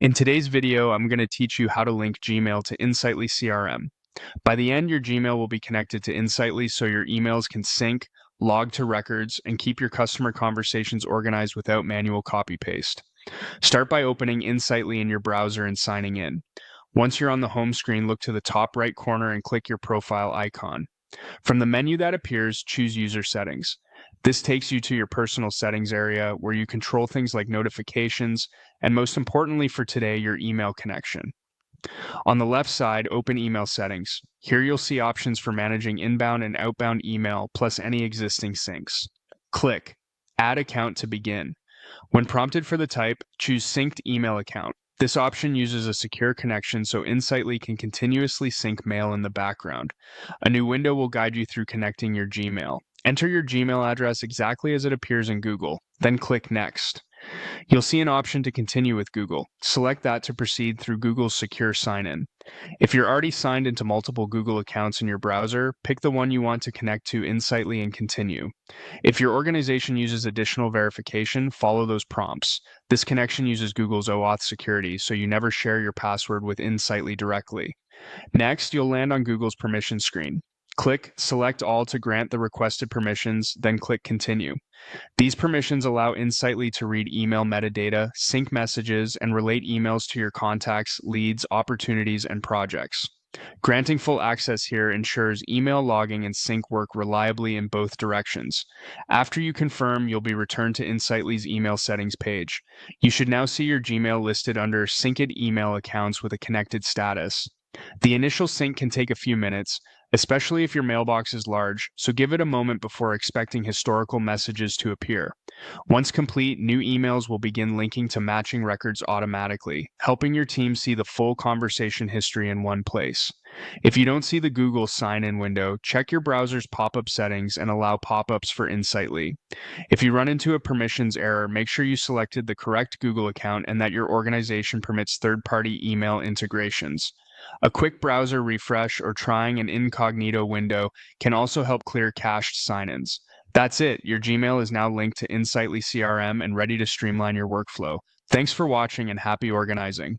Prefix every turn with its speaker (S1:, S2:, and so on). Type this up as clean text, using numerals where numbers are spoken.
S1: In today's video, I'm going to teach you how to link Gmail to Insightly CRM. By the end, your Gmail will be connected to Insightly so your emails can sync, log to records, and keep your customer conversations organized without manual copy-paste. Start by opening Insightly in your browser and signing in. Once you're on the home screen, look to the top right corner and click your profile icon. From the menu that appears, choose User Settings. This takes you to your personal settings area where you control things like notifications and, most importantly for today, your email connection. On the left side, open Email Settings. Here you'll see options for managing inbound and outbound email plus any existing syncs. Click Add Account to begin. When prompted for the type, choose Synced Email Account. This option uses a secure connection so Insightly can continuously sync mail in the background. A new window will guide you through connecting your Gmail. Enter your Gmail address exactly as it appears in Google, then click Next. You'll see an option to continue with Google. Select that to proceed through Google's secure sign-in. If you're already signed into multiple Google accounts in your browser, pick the one you want to connect to Insightly and continue. If your organization uses additional verification, follow those prompts. This connection uses Google's OAuth security, so you never share your password with Insightly directly. Next, you'll land on Google's permission screen. Click Select All to grant the requested permissions, then click Continue. These permissions allow Insightly to read email metadata, sync messages, and relate emails to your contacts, leads, opportunities, and projects. Granting full access here ensures email logging and sync work reliably in both directions. After you confirm, you'll be returned to Insightly's email settings page. You should now see your Gmail listed under Synced Email Accounts with a connected status. The initial sync can take a few minutes, especially if your mailbox is large, so give it a moment before expecting historical messages to appear. Once complete, new emails will begin linking to matching records automatically, helping your team see the full conversation history in one place. If you don't see the Google sign-in window, check your browser's pop-up settings and allow pop-ups for Insightly. If you run into a permissions error, make sure you selected the correct Google account and that your organization permits third-party email integrations. A quick browser refresh or trying an incognito window can also help clear cached sign-ins. That's it. Your Gmail is now linked to Insightly CRM and ready to streamline your workflow. Thanks for watching and happy organizing.